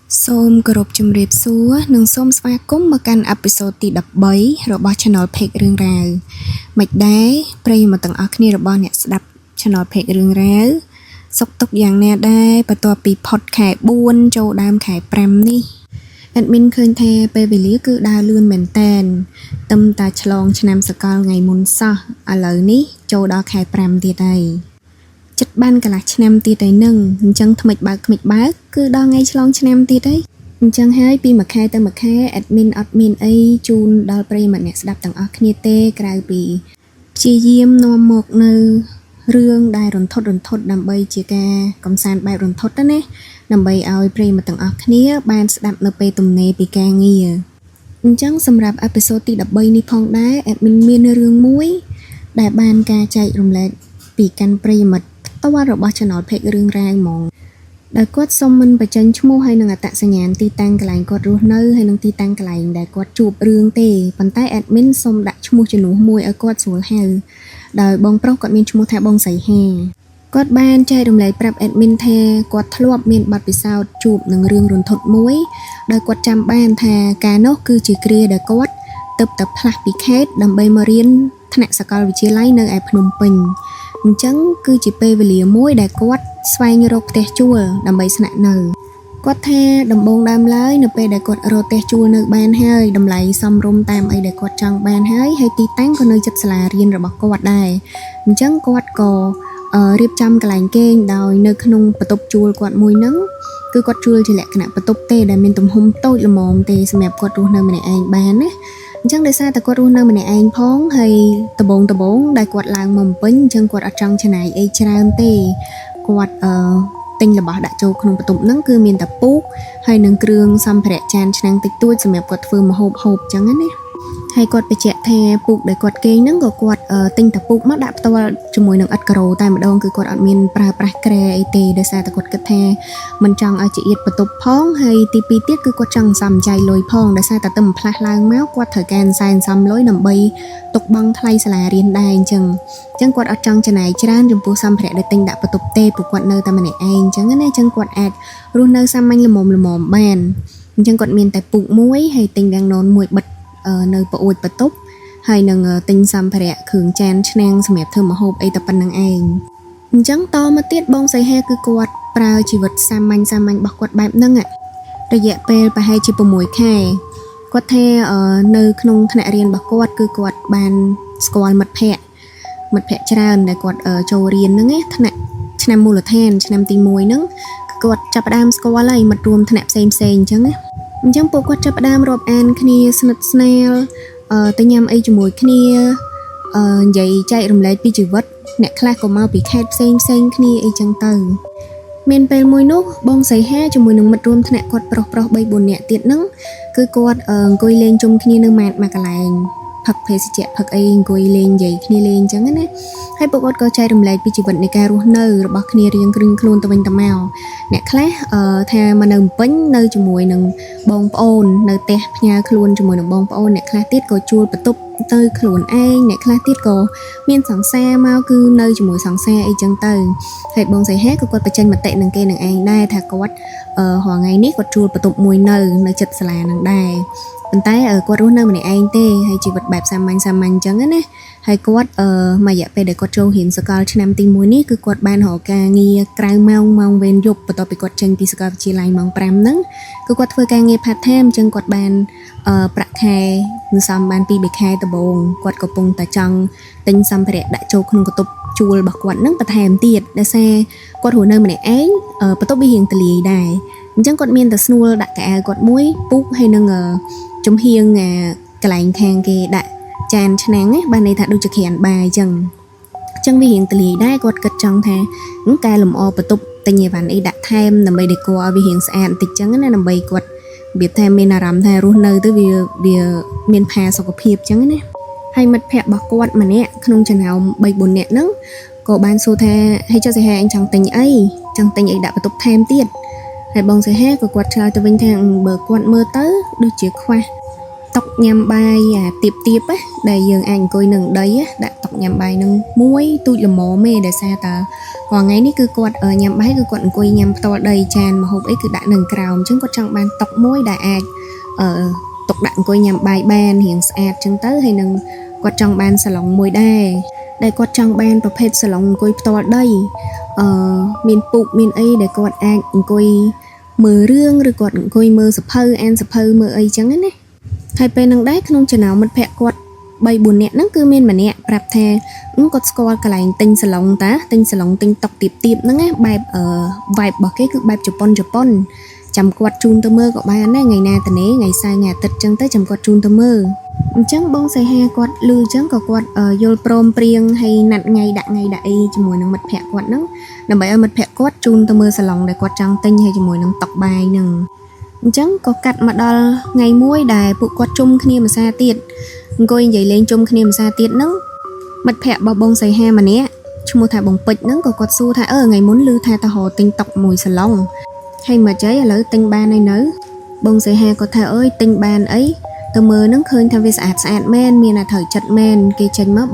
Sôm cơ rộp chùm riệp xua nâng sôm sva cúng mà căn episode tí đập bấy rồi bỏ channel page rương rào. Mạch đáy, prey mà tầng ọc ni rồi bỏ nẹ đập channel page rương rào. Sốc tốc dạng nè đáy, bà tòa bị pod khải buôn châu đam khải pram ni. Admin khơi thê bê vì lý cứ đa lươn mền tàn. Tâm ta chlong chanam sakal ngày môn xa. À lời ní, châu đó khải pram tiệt đây. Chất ban cả lạc chanam tiệt đây nâng. Chẳng thầm mạch bác cứ đo ngay chlong chanam tiệt đấy. Chẳng hai pi mà khai ta mà khai admin ấy chun đo prey mà nè đạp tầng ọc ni tê krao bị chi diêm nô mộc nư rương đai rồn thốt nằm bay chia ca công sản bài rồn thốt đó nè nằm bay ao prey mà tầng ọc ni ban đạp nợ pe tùm nê bị ca nghi chẳng xâm rạp episode tí đập bay ni phong đá admin miên rương muối đại ban ca chạy rùm lệ bị can prey mật tao qua rồi bỏ cho nó phê rương ra mong đại quát xong mình phải chân chung hay năng tạ sang nhàn ti tăng cái lạnh quát ruột nơ hay năng ti tăng cái lạnh đại quát chụp rương tê bàn tay admin xong đặt chung cho nụ môi ở quát xuống heo đời bong pro quát min chung thả bong sấy hè quát ban chạy đồng lấy prep admin the quát thluop min bật bị sao chụp năng rương run thột muối đời quát trăm ban thà cá nốt cứ chỉ kia đời quát tập plak bị khét đầm bay marine thằng này sakal bị chia lấy nơi ai phnom penh chẳng cứ chỉ pe về lìa muối đại quát xoay như rô tê chua đầm bay sạ nở quát the đầm bông đam lái nợ pe đại quát rô tê chua nơi ban hơi đầm lấy xong rôm tam ấy đại quát trăng ban hơi hay tí tán có nơi chất là riêng rồi bọc quát đài chẳng quát cò riệp trăm cái lạnh kênh đòi nơi khung bật tục chua quát mùi nắng cứ quát chua thì lại cái nạp bật tục tê đại miền tùng hung tôi là mồm tê xem đẹp quát luôn nơi mình anh bán á chẳng để sao ta quát luôn nơi mình anh phóng hay tờ bốn đại quát làng mầm pính chẳng quát ở trong chân này ấy tràn tê quát tinh là bỏ đại châu không bật tục nắng cứ miền tập bút hay nâng kêu xăm phải chan chẳng tích tuổi xem đẹp quát phương mà hộp chẳng á nè hay quạt bị chẹt the buộc để quạt kê nắng có quạt tinh tập buộc mắt đạp to cho mùi nắng ắt caro tai mà đông cứ quạt ăn miên pra kre tê để xa ta quạt cất the mình chẳng ai chỉ yết bật tục phong hay tipi tiết cứ quạt chẳng xăm chạy lôi phong để xa ta tầm pha lang máu quạt thời gian sai xăm lối nằm bay tục băng thay là riêng đai chẳng quạt ở trong chân này chán dùng phù xăm phải để tinh đạp bật tục tê buộc quạt nơi ta mà này anh chẳng cái này chẳng quạt ad luôn nơi xăm anh là mồm bàn chẳng quạt miên tại buộc muối hay tinh đang nôn mùi bật nơi bộ ôi bật túc hay nâng tinh xăm phải khưởng chan năng xem đẹp thơm mà hộp ấy tập năng anh chẳng to mà tiết bông xây he cứ quạt prao chỉ vật xăm anh bọc quạt bạp nâng ạ rồi dạ pe và hay chỉ bộ mùi khai quạt the ở nơi khung thạnh riêng bọc quạt cứ quạt bàn squal mật phẹ tràn để quạt ở châu riêng nâng ấy thạnh năm mùa than năm tì mùi nâng quạt chập đam squal lại mật rùm thạnh xem chẳng ấy chẳng bộ quát chấp đam rộp an khnia snail tới nhằm ấy cho mùi khnia dạy chạy rùm lấy pi chữ vật nẹ khla của mau bị khét xem khnia ấy chẳng từ men pel mùi nốt bông sấy he cho mùi nâng mật rôm thẹ quát pro bay buồn nẹ tiệt nâng cứ quát ngồi lên chung khnia nâng mạt mà cả lại phật phê sĩ chạy phật ấy ngồi lên dạy khnia lên chẳng ấy hay bộ quát có chạy rùm lấy pi chữ vật này ca rùa nơ rồi bọc khnia riêng kring khuôn tầm tầm màu nè khla theo mà nâng bánh nơi cho mùi nâng bông ôn nơi tè nhà khuôn cho mùi nâng bông ôn nè khla tiết có chua bật túc tới khuôn anh nè khla tiết có miên sẵn xe mau cứ nơi cho mùi sẵn xe ấy chân từ hay bông giấy hết có quát bà chân mặt tệ nâng kê nâng anh đai thà quát hòa ngày nít có chua bật túc mùi nơi chật là nâng đai bên tay ở quát rút nơi mà này anh tê hay chỉ vật bạp xăm anh chẳng á hay quát mà dạ về để quát trâu hiện sơ cao cho năm tinh mùi ní cứ quát ban họ ca nghi krao mong ven dục và tao bị quát chân pi sơ cao chỉ lại mong pram nắng cứ quát phơi ca nghe phát thêm chân quát ban bạc khai xăm ban pi bị khai tờ bồn quát cột bông tờ chân tinh xăm phải đại trâu không có tục chùa bạc quát nắng bạc thèm tiệt để xe quát hồi nơi mà này ấy bắt tao bị hiện tờ lì đài chẳng quát miên tờ snul đại cả quát muối bút hay nâng chống hiên cái lạnh khang kia đại chan nắng ấy ban này thà đôi chực hiện bài chẳng vì hiện từ lì đai quạt cật trong thà những cái làm o bật tục tại nhà bạn ấy đã thêm nằm bay để qua vì hiện sạn tịch chẳng nên nằm bay quạt biệt thêm bên làm thà luôn nơi tới vì miền pha sau cái hiệp chẳng này hay mặt phèn bọc quạt mà nè không chừng nào bay buồn nè nắng có ban số thà hay cho xe anh chẳng tình ấy đã bật tục thêm tiệt hay bông xe hết và quạt trời từ bên thang bờ quạt mưa tới đôi chiếc khoa តុកញ៉ាំបាយទៀបៗដែលយើងអាចអង្គុយនឹងដីដាក់តុកញ៉ាំបាយនឹងមួយទូចល្មមទេដោយសារតើរាល់ថ្ងៃនេះគឺគាត់ញ៉ាំបាយគឺគាត់អង្គុយញ៉ាំផ្ទាល់ដីចានម្ហូបអីគឺដាក់នឹងក្រោមអញ្ចឹងគាត់ចង់បានតុកមួយដែលអាចតុកដាក់អង្គុយញ៉ាំបាយបានរៀងស្អាតអញ្ចឹងទៅហើយនឹងគាត់ចង់បានសាឡុងមួយដែរដែលគាត់ចង់បានប្រភេទសាឡុងអង្គុយផ្ទាល់ដីមានពូកមានអីដែលគាត់អាចអង្គុយមើលរឿងឬគាត់អង្គុយមើលសភៅអានសភៅមើលអីចឹងណាហើយពេលនឹងដែរក្នុងចំណោមមិត្តភ័ក្តិគាត់3-4 នាក់ហ្នឹងគឺមានម្នាក់ប្រាប់ថាគាត់ស្គាល់កន្លែងទិញសាឡុងទិញសាឡុងទិញតុកទៀបហ្នឹងណាបែបvibe របស់គេគឺបែបជប៉ុនចាំគាត់ជូនទៅមើលក៏បានដែរថ្ងៃណាតនេថ្ងៃសៅរ៍ថ្ងៃអាទិត្យចឹងទៅចាំគាត់ជូនទៅមើលអញ្ចឹងបងសីហាគាត់លឺអញ្ចឹងក៏គាត់យល់ព្រមព្រៀងហើយណាត់ថ្ងៃដាក់អីជាមួយនឹងមិត្តភ័ក្តិគាត់ហ្នឹងដើម្បីឲ្យមិត្តភ័ក្តិគាត់ជូនទៅមើលសាឡុងដែលគាត់ចង់ទិញហើយជាមួយនឹងតុកបាយហ្នឹងអញ្ចឹងក៏កាត់មកដល់ថ្ងៃមួយដែលពួកគាត់ជុំគ្នាមួយសារទៀតអង្គុយនិយាយលេងជុំគ្នាមួយសារទៀតហ្នឹងមិត្តភ័ក្តិរបស់បងសីហាម្នាក់ឈ្មោះថាបងពេជ្រហ្នឹងក៏គាត់សួរថាថ្ងៃមុនឮថាទៅរកទិញតុកមួយសាឡុងហើយមកចៃឥឡូវទិញបានហើយនៅបងសីហាគាត់ថាទិញបានអីទៅមើលហ្នឹងឃើញថាវាស្អាតមែនមានតែត្រូវចិត្តមែនគេចេញមក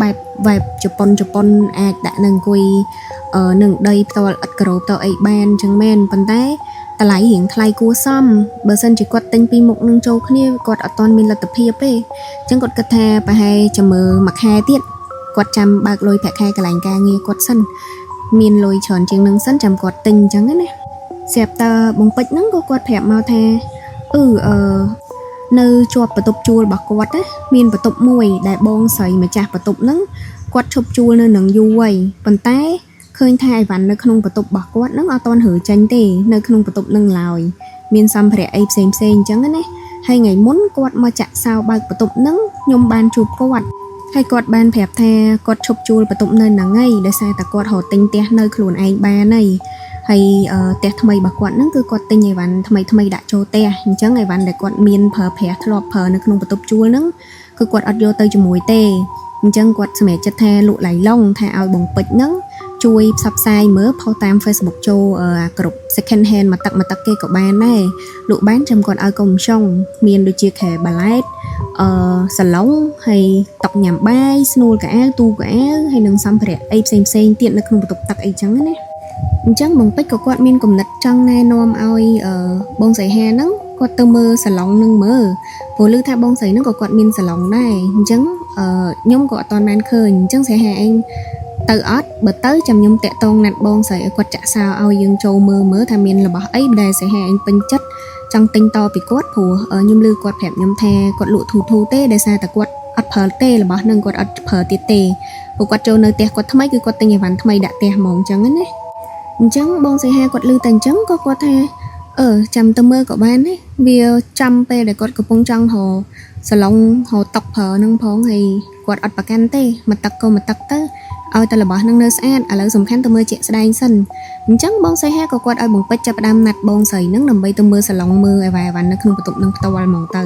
បែបជប៉ុនអាចដាក់នឹងអង្គុយនឹងដីផ្ទាល់ឥតក្រូបទៅអីបានអញ្ចឹងមែនប៉ុន្តែតម្លៃរៀងថ្លៃគួរសមបើសិនជាគាត់ទិញពីមុខនឹងចូលគ្នាគាត់អត់ទាន់មានលទ្ធភាពទេអញ្ចឹងគាត់គិតថាប្រហែលចាំមើលមួយខែទៀតគាត់ចាំបើកលុយប្រាក់ខែកន្លែងការងារគាត់សិនមានលុយច្រើនជាងនឹងសិនចាំគាត់ទិញអញ្ចឹងណាស្រាប់តើបងពេជ្រហ្នឹងក៏គាត់ប្រាប់មកថានៅជាប់បន្ទប់ជួលរបស់គាត់ណាមានបន្ទប់មួយដែលបងស្រីម្ចាស់បន្ទប់ហ្នឹងគាត់ឈប់ជួលនៅនឹងយូរហើយប៉ុន្តែឃើញថាអីវ៉ាន់នៅក្នុងបន្ទប់របស់គាត់ហ្នឹងអត់ទាន់រើចេញទេនៅក្នុងបន្ទប់ហ្នឹងឡើយមានសម្ភារៈអីផ្សេងអញ្ចឹងណាហើយថ្ងៃមុនគាត់មកចាក់សោបើកបន្ទប់ហ្នឹងខ្ញុំបានជួបគាត់ហើយគាត់បានប្រាប់ថាគាត់ឈប់ជួលបន្ទប់នៅហ្នឹងហើយដោយសារតែគាត់រកទិញផ្ទះនៅខ្លួនឯងបានហើយផ្ទះថ្មីរបស់គាត់ហ្នឹងគឺគាត់ទិញអីវ៉ាន់ថ្មីដាក់ចូលផ្ទះអញ្ចឹងអីវ៉ាន់ដែលគាត់មានប្រើប្រាស់ធ្លាប់ប្រើនៅក្នុងបន្ទប់ជួលហ្នឹងគឺគាត់អត់យកទៅជាមួយទេអញ្ចឹងគាត់សម្រេចចិត្តថាលក់ឡៃឡុងថាឲ្យបងពេជ្រហ្នឹងជួយផ្សព្វផ្សាយមើលផុសតាម Facebook ចូលគ្រប់ second hand មកទឹកគេក៏បានដែរលក់បានចាំគាត់ឲ្យកុំចុងមានដូចជាខែបាឡែតសាឡុងហើយតុកញ៉ាំបាយស្នួលកៅអៅទូកៅអៅហើយនឹងសម្ភារៈអីផ្សេងទៀតនៅក្នុងបន្ទប់ទឹកអីចឹងណាអញ្ចឹងបងពេជ្រក៏គាត់មានគំនិតចង់ណែនាំឲ្យបងសីហាហ្នឹងគាត់ទៅមើលសាឡុងនឹងមើលព្រោះឮថាបងស្រីហ្នឹងក៏គាត់មានសាឡុងដែរអញ្ចឹងខ្ញុំក៏អត់ទាន់បានឃើញអញ្ចឹងសីហាឯងទៅអត់បើទៅចាំខ្ញុំតាក់តងណាត់បងស្រីឲ្យគាត់ចាក់សោឲ្យយើងចូលមើលថាមានរបស់អីដែលសីហាឯងពេញចិត្តចង់ទិញតពីគាត់ព្រោះខ្ញុំឮគាត់ប្រាប់ខ្ញុំថាគាត់លក់ធូរទេដោយសារតែគាត់អត់ប្រើទេរបស់ហ្នឹងគាត់អត់ប្រើទៀតទេព្រោះគាត់ចូលនៅផ្ទះគាត់ថ្មីគឺគាត់ទិញអីវ៉ាន់ថ្មីដាក់ផ្ទះហ្មងអញ្ចឹងណាអញ្ចឹងបងសីហាគាត់ឮតែអញ្ចឹងក៏គាត់ថាចាំទៅមើលក៏បានដែរវាចាំពេលដែលគាត់កំពុងចង់រកសាឡុងរកតុកប្រើនឹងផងហើយគាត់អត់ប្រកាន់ទេមកទឹកក៏មកទឹកទៅឲ្យតែរបស់នឹងនៅស្អាតឥឡូវសំខាន់ទៅមើលជាក់ស្ដែងសិនអញ្ចឹងបងសីហាក៏គាត់ឲ្យបងពេជ្រចាប់ផ្ដើមណាត់បងស្រីនឹងដើម្បីទៅមើលសាឡុងមើលអីវ៉ាន់នៅក្នុងបន្ទប់នឹងផ្ទាល់ហ្មងទៅ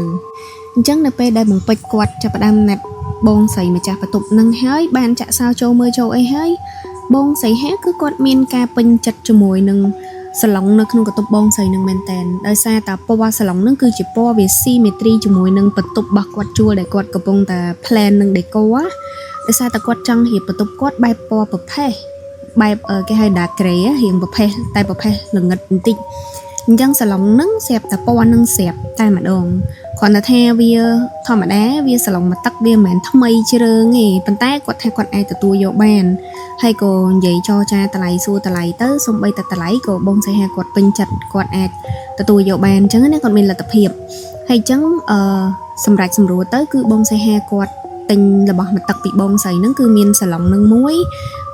អញ្ចឹងនៅពេលដែលបងពេជ្រគាត់ចាប់ផ្ដើមណាត់បងស្រីម្ចាស់បន្ទប់នឹងហើយបានចាក់សោចូលមើលចូលអីហើយបងសីហាគឺគាត់មានការពេញចិត្តជាមួយនឹងសាឡុងនៅក្នុងបន្ទប់បងស្រីនឹងមែនតែនដោយសារតែពណ៌សាឡុងនឹងគឺជាពណ៌វា symmetry ជាមួយនឹងបន្ទប់របស់គាត់ជួលដែលគាត់កំពុងតែ plan នឹង decor ដោយសារតែគាត់ចង់រៀបបន្ទប់គាត់បែបពណ៌ប្រផេះបែបគេហៅ dark gray រៀងប្រផេះតែប្រផេះល្ងិតបន្តិចអញ្ចឹងសាឡុងនឹងស្រាប់តែពណ៌នឹងស្រាប់តែម្ដងគ្រាន់តែថាវាធម្មតាវាសាឡុងមកទឹកវាមិនមែនថ្មីជ្រើងទេប៉ុន្តែគាត់ថាគាត់អាចទទួលយកបានហើយក៏និយាយចរចាតម្លៃសួរតម្លៃទៅសូម្បីតែតម្លៃក៏បងសីហាគាត់ពេញចិត្តគាត់អាចទទួលយកបានអញ្ចឹងណាគាត់មានលទ្ធភាពហើយអញ្ចឹងសម្រាប់សម្រួលទៅគឺបងសីហាគាត់ទិញរបស់មកទឹកពីបងស្រីហ្នឹងគឺមានសាឡុងនឹងមួយ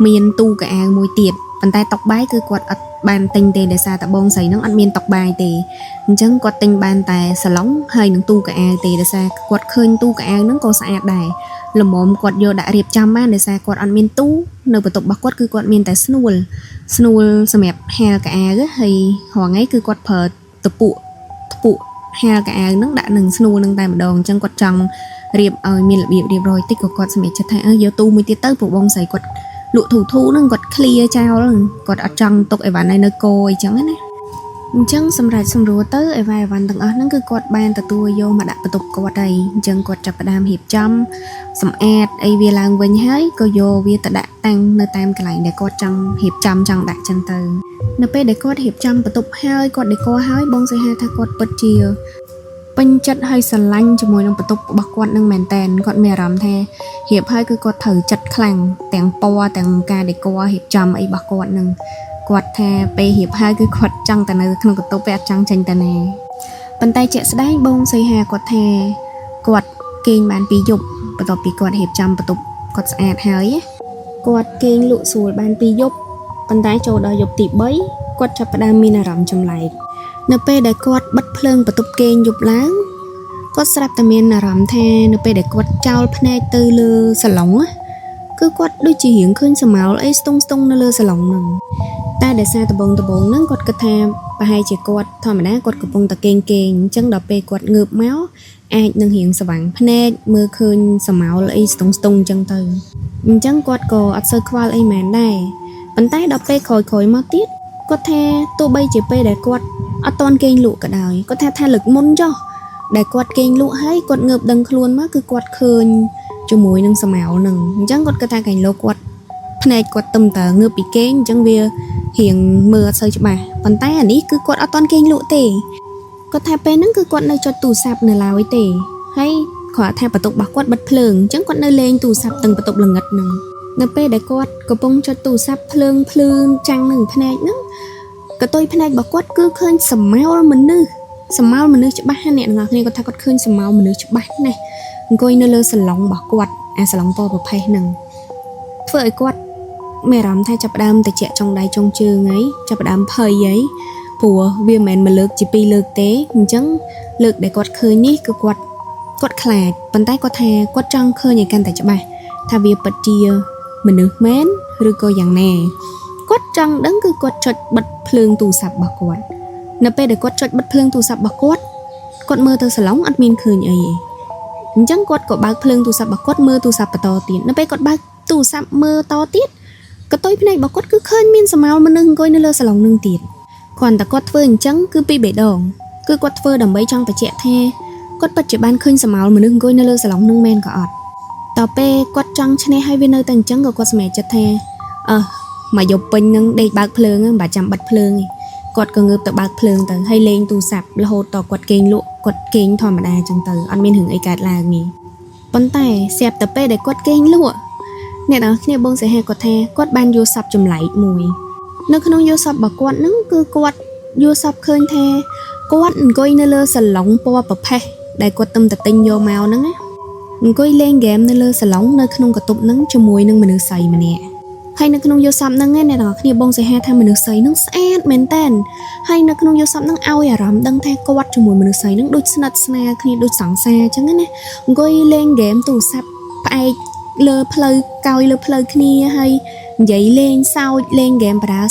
មានទូកៅអៅមួយទៀតប៉ុន្តែតុបាយគឺគាត់អត់បានទិញទេដោយសារតែបងស្រីហ្នឹងអត់មានតុបាយទេអញ្ចឹងគាត់ទិញបានតែសាឡុងហើយនឹងទូកៅអៅទេដោយសារគាត់ឃើញទូកៅអៅហ្នឹងក៏ស្អាតដែរល្មមគាត់យកដាក់រៀបចំបានដោយសារគាត់អត់មានទូនៅបន្ទប់របស់គាត់គឺគាត់មានតែស្នួលសម្រាប់ហាលកៅអៅហើយរាល់ថ្ងៃគឺគាត់ប្រើតពុកហាលកៅអៅហ្នឹងដាក់នឹងស្នួលហ្នឹងតែម្ដងអញ្ចឹងគាត់ចង់រៀបឲ្យមានរបៀបរៀបរយតិចក៏គាត់សម្រេចចិត្តថាយកទូមួយទៀតទៅព្រោះបងស្រីគាត់លក់ធូហ្នឹងគាត់ clear ចោលគាត់អត់ចង់ទុកអីវ៉ាន់ឲ្យនៅកអីចឹងណា Chẳng xâm rạch xâm rùa tới ở vài văn tầng ớt nâng cứ quạt ban tà tua vô mà đã bà tục quạt đầy chẳng quạt chập bà đam hiệp chăm xâm ẹt ấy vì làng vinh hơi cô vô vì ta đã tăng nơi tam cái lạnh để quạt chẳng hiệp chăm chẳng đã chân từ nè bê để quạt hiệp chăm bà tục hơi quạt để cô hơi bông sẽ hai thác quạt bật chìa bên chất hơi sần lanh cho mùi nâng bà tục bạc quạt nâng mẹn tèn quạt mẹ rắm thê hiệp hơi cứ quạt thử chật khlang tèng po tèng ca để cô hiệp chăm ấy bạc quạt nâng quạt thèไปhiệp hai cứ quạt trăngแต่ในขนมกระตุกแปดจังจังแต่ในปันไตเจ๊สได้บงใส่แฮquạt thè quạtเก่งบานปีหยุบประตบปีquạt hiệpจำประตุกquạtสะอาดหายquạtเก่งลุสูบานปีหยุบปันไตโจดอยหยุบตีใบquạtจับประดามมีนารำจำไหลเนเป้ได้quạtบัดเพลิงประตุกเก่งหยุบล้างquạtสลับตะเมียนนารำแทเนเป้ได้quạtเจ้าพนัยตือเลือสลองcứ quạt đôi chỉ hiển khơi sầm máu ấy stung stung nó lơ sờ lỏng nằng ta để xa tờ bông nâng quạt cật tham và hai chỉ quạt thôi mà đá quạt cật bông tờ keng keng chân đập bê quạt ngợp máu ai nâng hiện sờ vàng phê mưa khơi sầm máu ấy stung stung chân từ chân quạt cò ắt sơ qua ấy màn đây bàn tay đập bê khôi khôi máu tiết quạt the tô bay chỉ bê để quạt ắt toàn keng lụ cả đời có the tha lực môn cho để quạt keng lụ hay quạt ngợp đằng luôn má cứ quạt khơi cho mùi nâng sầm máu nâng chân quạt cái ta cảnh lô quạt này quạt tầm tờ ngư bị kén chẳng vì hiện mưa sơi cho bà bàn tay anh ấy cứ quạt ở toàn kén lụa tề có thay pe nắng cứ quạt nơi cho tủ sạp nơi lao ấy tề hay khỏa thay bà tục bạc quạt bật phượng chẳng quạt nơi lên tủ sạp từng bà tục là ngật nừng nơi pe để quạt có bông cho tủ sạp phượng trăng nừng phe này nắng cái tôi phe này bạc quạt cứ khơi sầm máu mình nư cho bát nè ngọc này có thay quạt khơi sầm máu mình nư cho bát này coi nơi lơ sần lỏng bạc quạt sần lỏng po bạc phe nừng vợ quạt mẹ rắm thay chập đam từ trẻ trong đáy trong trường ấy chập đam phơi ấy phùa viêm mền mà lược chỉ pi lược tế chẳng lược để quạt khơi ní cứ quạt khẹt bàn tay quạt thè quạt trăng khơi nhảy can tại chập bài thà việc bật chia mình nước mến rồi coi dạng nè quạt trăng đắng cứ quạt chật bật phượng tù sập bạc quạt nè pe để quạt chật bật phượng tù sập bạc quạt mơ từ sờ lóng admin khơi nhảy chẳng quạt có bạc phượng tù sập bạc quạt mơ tù sập to tiền nè pe quạt bạc tù sập mơ to tiết cái tôi này bảo quát cứ khơi miên sầm máu mà nâng coi nó lơ sờ lòng nâng tiệt còn ta quát phơi trắng cứ pi bể đòn cứ quát phơi đầm bấy trong ta trẻ the quát bật chỉ ban khơi sầm máu mà nâng coi nó lơ sờ lòng nâng men cả ọt tao pe quát trắng cho nên hai bên nơi tầng trắng của quát mẹ chặt the mà dọc pin nâng đầy bạc phơi bà chạm bật phơi quát còn ngược tập bạc phơi tầng hay lên tu sạp là hồ tỏ quát kênh lụa quát kênh thò mà đà trong tầng ăn miên hưởng ấy cả là nghỉ bắn tay xẹp tập pe để quát kênh lụa nè đó nè bông sẽ hay quạt the quạt ban vô sập chùm lại mùi nó không vô sập bạc quạt nó cứ quạt vô sập khơi the quạt coi nó lơ sờ lỏng po bạc phe đại quạt tâm tật tinh vô màu nó coi lên game nó lơ sờ lỏng nó không có tục nó cho mùi nó mình được xài mà nè hay nó không vô sập nó nghe nè đó nè bông sẽ hay thay mình được xài nó sad mến tên hay nó không vô sập nó ao à rắm đăng the quạt cho mùi mình được xài nó đôi snat snare khi đôi sẵn xa chẳng nè coi lên game tủ sập ai lơ plei coi lơ plei kia hay dậy lên sau lên game bà